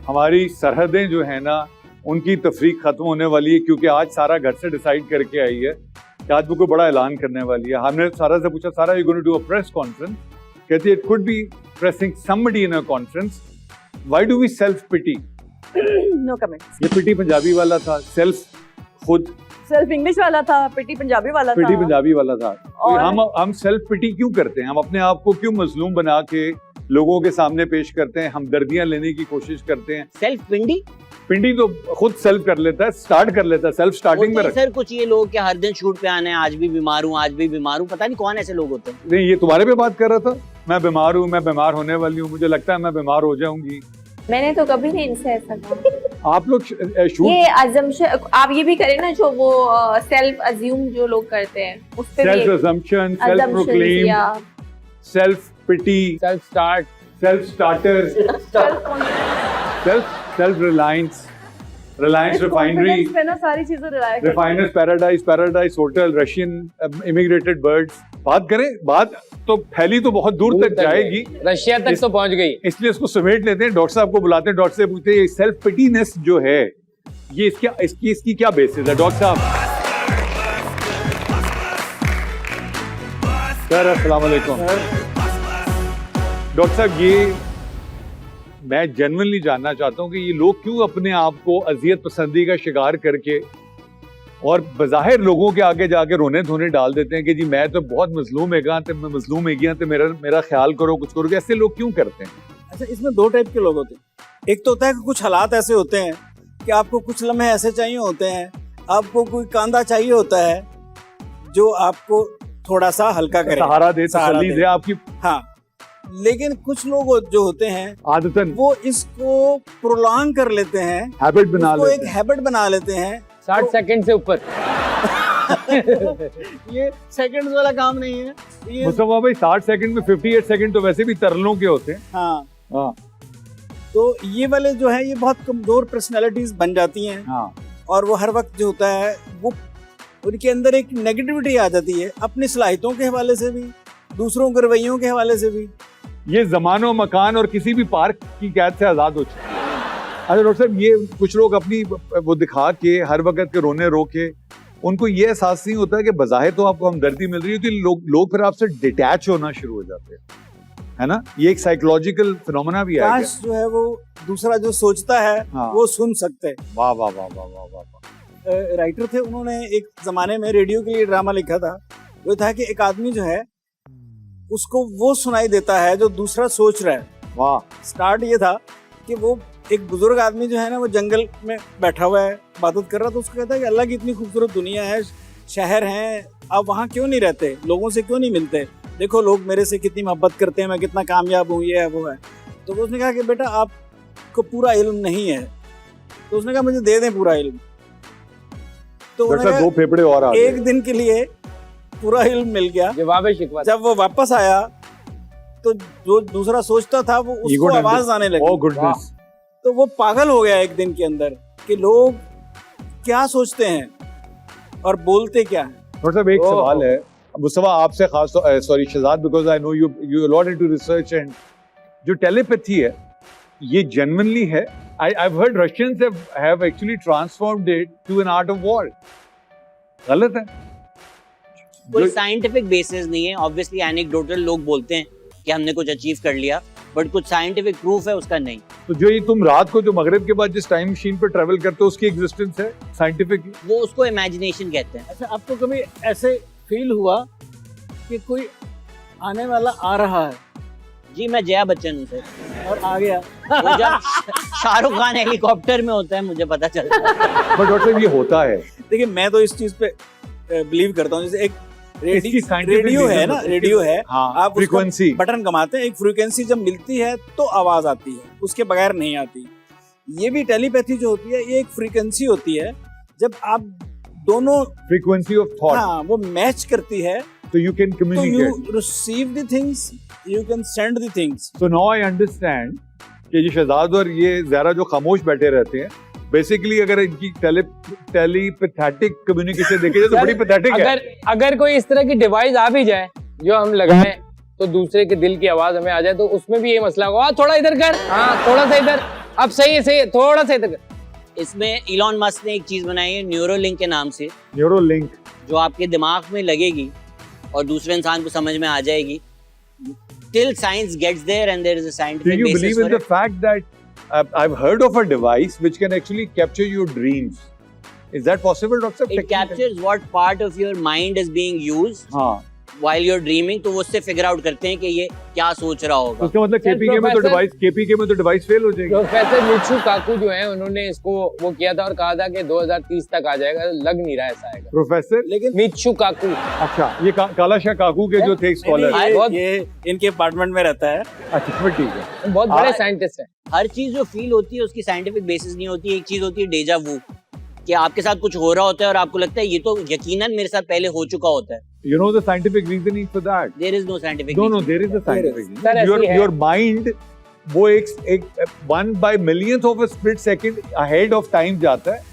हमारी सरहदें जो है ना उनकी तफरीक खत्म होने वाली है, क्योंकि आज सारा घर से डिसाइड करके आई है कि आज वो कोई बड़ा ऐलान करने वाली है। हमने सारा से पूछा, Sara you going to do a press conference? कहती है it could be pressing somebody in a conference. Why do we self pity? No comments. ये पिटी पंजाबी वाला था, सेल्फ खुद सेल्फ इंग्लिश वाला था, पिटी पंजाबी वाला था। पिटी पंजाबी वाला था। और हम सेल्फ पिटी क्यों करते हैं? हम अपने आप को क्यों मजलूम बना के लोगों के सामने पेश करते हैं? हमदर्दियां लेने की कोशिश करते हैं। सेल्फ पिंडी पिंडी तो खुद सेल्फ कर लेता है, स्टार्ट कर लेता है, सेल्फ स्टार्टिंग में सर कुछ ये लोग कि हर दिन शूट पे आने, आज भी बीमार हूँ, आज भी बीमार हूँ, पता नहीं कौन ऐसे लोग होते हैं। नहीं, ये तुम्हारे पे बात कर रहा था। मैं बीमार हूँ, मैं बीमार होने वाली हूँ, मुझे लगता है मैं बीमार हो जाऊंगी। मैंने तो कभी नहीं इनसे ऐसा कहा। आप लोग शूट ये अजम्पशन आप ये भी करें ना, जो वो सेल्फ अज्यूम जो लोग करते हैं उस पे self assumption, self proclaim, self pity, self start, self starter, self reliance, Reliance refinery पे ना सारी चीजें रिलाय करती हैं। Refiners paradise, paradise hotel, Russian immigrated birds. बात करें, बात तो फैली तो बहुत दूर तक जाएगी, रशिया तक तो पहुंच गई। इसलिए इसको समेट लेते हैं। डॉक्टर साहब को बुलाते हैं, डॉक्टर से पूछते हैं ये सेल्फ पिटीनेस जो है ये इसकी क्या बेसिस है? डॉक्टर साहब सर, अस्सलाम वालेकुम। डॉक्टर साहब, ये मैं जेन्युइनली जानना चाहता हूँ कि ये लोग क्यों अपने आप को अजियत पसंदी का शिकार करके और बज़ाहिर लोगों के आगे जाके रोने धोने डाल देते हैं कि जी मैं तो बहुत मजलूम है गया, तो मैं मजलूम है गया, तो मेरा ख्याल करो, कुछ करो। ऐसे लोग क्यों करते हैं? अच्छा, इसमें दो टाइप के लोग होते हैं। एक तो होता है कि कुछ हालात ऐसे होते हैं कि आपको कुछ लम्हे ऐसे चाहिए होते हैं, आपको कोई कांधा चाहिए होता है जो आपको थोड़ा सा हल्का करे, सहारा दे, तसल्ली दे आपकी। हाँ, लेकिन कुछ लोग जो होते हैं आदतन वो इसको प्रोलॉन्ग कर लेते हैं, हैबिट बना उसको लेते एक हैबिट बना लेते हैं। 60 सेकंड से ऊपर ये सेकंड्स वाला काम नहीं है ये। मुस्तफा भाई, 60 सेकंड में 58 सेकंड तो वैसे भी तरलों के होते हैं। हाँ, तो ये वाले जो है ये बहुत कमजोर पर्सनालिटीज बन जाती हैं। हाँ, और वो हर वक्त जो होता है वो उनके अंदर एक नेगेटिविटी आ जाती है, अपनी सलाहियतों के हवाले से भी, दूसरों के रवैयों के हवाले से भी। ये ज़मानो मकान और किसी भी पार्क की कैद से आजाद हो चुके हैं। अच्छा डॉक्टर साहब, ये कुछ लोग अपनी वो दिखा के हर वक्त के रोने रो के उनको ये एहसास नहीं होता है कि बज़ाहिर तो आपको हमदर्दी मिल रही होती है, लोग फिर आपसे डिटैच होना शुरू हो जाते हैं, है ना? ये एक साइकोलॉजिकल फिनोमेना भी है। काश जो है वो दूसरा जो सोचता है हाँ। वो सुन सकते हैं। वाह वाह वाह वाह वाह वाह। राइटर थे, उन्होंने एक जमाने में रेडियो के लिए ड्रामा लिखा था। वो था कि एक आदमी जो है उसको वो सुनाई देता है जो दूसरा सोच रहा है। वाह। स्टार्ट ये था कि वो एक बुजुर्ग आदमी जो है ना वो जंगल में बैठा हुआ है, इबादत कर रहा, तो उसको कहता है कि अल्लाह की इतनी खूबसूरत दुनिया है, शहर हैं, आप वहाँ क्यों नहीं रहते, लोगों से क्यों नहीं मिलते, देखो लोग मेरे से कितनी मोहब्बत करते हैं, मैं कितना कामयाब हूँ, ये है वो है। तो उसने कहा कि बेटा आपको पूरा इल्म नहीं है। तो उसने कहा मुझे दे दें पूरा इल्म। तो दो फेफड़े और आ गए। एक दिन के लिए पूरा इल्म मिल गया। जवाब शिकवा। जब वो वापस आया तो जो दूसरा सोचता था वो उसको आवाज आने लगी। Oh goodness। तो वो पागल हो गया एक दिन के अंदर कि लोग क्या सोचते हैं और बोलते क्या हैं। डॉक्टर साहब, एक सवाल है मुस्तफा आपसे खास, sorry Shahzad, because I know you lot into research and जो टेलीपैथी है ये जेन्युइनली है? I've heard Russians have actually transformed it to an art of war। गलत है? कोई साइंटिफिक बेसिस नहीं है। ऑब्वियसली एनेक्डोटल लोग बोलते हैं कि हमने कुछ अचीव कर लिया, बट कुछ साइंटिफिक प्रूफ है उसका नहीं। तो जो ये तुम रात को जो मगरिब के बाद जिस टाइम मशीन पर ट्रेवल करते हो उसकी एग्जिस्टेंस है साइंटिफिक? वो उसको इमेजिनेशन कहते हैं। अच्छा, आपको कभी ऐसे फील हुआ कि कोई आने वाला आ रहा है? जी, मैं जया बच्चन हूँ सर। और आ गया। वो जब शाहरुख खान हेलीकॉप्टर में होता है मुझे पता चलता है। बट डॉक्टर साहब ये होता है। देखिए, मैं तो इस चीज पे बिलीव करता हूँ। जैसे एक रेडियो है ना, रेडियो है, हाँ, आप फ्रीक्वेंसी बटन घुमाते हैं, एक फ्रीक्वेंसी जब मिलती है तो आवाज आती है, उसके बगैर नहीं आती। ये भी टेलीपैथी जो होती है ये एक फ्रीक्वेंसी होती है, जब आप दोनों फ्रीक्वेंसी ऑफ थॉट, हाँ, वो मैच करती है तो यू कैन तो communicate, you receive the things, you can send the things. So now I understand कि ये शहजाद और ये ज़रा जो खामोश बैठे रहते हैं, बेसिकली अगर इनकी टेलीपैथेटिक कम्युनिकेशन देखी जाए तो बड़ी पैथेटिक है। अगर कोई इस तरह की डिवाइस आ भी जाए जो हम लगाएं तो दूसरे के दिल की आवाज हमें आ जाए, तो उसमें भी ये मसला होगा, थोड़ा इधर कर, हाँ थोड़ा सा इधर, अब सही है, थोड़ा सा तक। इसमें इलॉन मस्क ने एक चीज बनाई है न्यूरोलिंक के नाम से, न्यूरोलिंक, जो आपके दिमाग में लगेगी और दूसरे इंसान को समझ में आ जाएगी. Till science gets there and there is a do scientific you basis believe in for the it. fact that I've heard of a device which can actually capture your dreams? Is that possible, Dr. Sahab? It captures what part of your mind is being used हाँ, while you're dreaming, तो वो उससे figure out करते हैं कि ये क्या सोच रहा तो होगा. उसका मतलब Sir, केपीके में तो Professor- डिवाइस फेल हो जाएगी. प्रोफेसर मित्सु काकू जो है उन्होंने इसको वो किया था और कहा था कि 2030 तक आ जाएगा, लग नहीं रहा ऐसा आएगा। प्रोफेसर, लेकिन मित्सु काकू, अच्छा, ये काला शाह काकू के जो थे स्कॉलर. नहीं, बहुत- ये इनके अपार्टमेंट में रहता है। अच्छा, फिर ठीक है. बहुत बड़े साइंटिस्ट हैं। हर चीज जो फील होती है उसकी साइंटिफिक बेसिस नहीं होती. एक चीज होती है डेजा वू, कि आपके साथ कुछ हो रहा होता है और आपको लगता है ये तो यकीनन मेरे साथ पहले हो चुका होता है. You know the scientific reasoning for that? There is no scientific No, reason. there is a scientific reason. Sir, ऐसी है। Your mind वो एक 1 by millionth of a split second ahead of time जाता है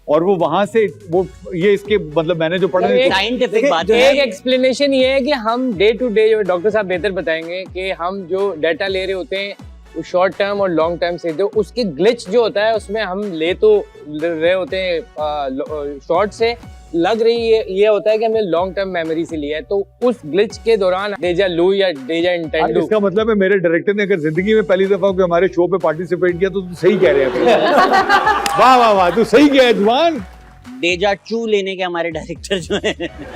और वो वहां से वो ये इसके मतलब मैंने जो पढ़ा Sir, है एक- साइंटिफिक बात जो एक है. एक्सप्लेनेशन ये है कि हम डे टू डे, जो डॉक्टर साहब बेहतर बताएंगे, कि हम जो डाटा ले रहे होते हैं वो शॉर्ट टर्म और लॉन्ग टर्म से, तो उसके ग्लिच जो होता है उसमें हम ले तो रहे होते हैं शॉर्ट से, लग रही ये होता है कि हमने लॉन्ग टर्म मेमोरी से लिया है, तो उस ग्लिच के दौरान डेजा लू या डेजा इंटेंडो। इसका मतलब है मेरे डायरेक्टर ने अगर जिंदगी में पहली दफा कोई हमारे शो पे पार्टिसिपेट किया तो तू सही कह रहे हैं. वाह वाह वाह, तू सही कह है जुबान. डेजा चू लेने के हमारे डायरेक्टर जो है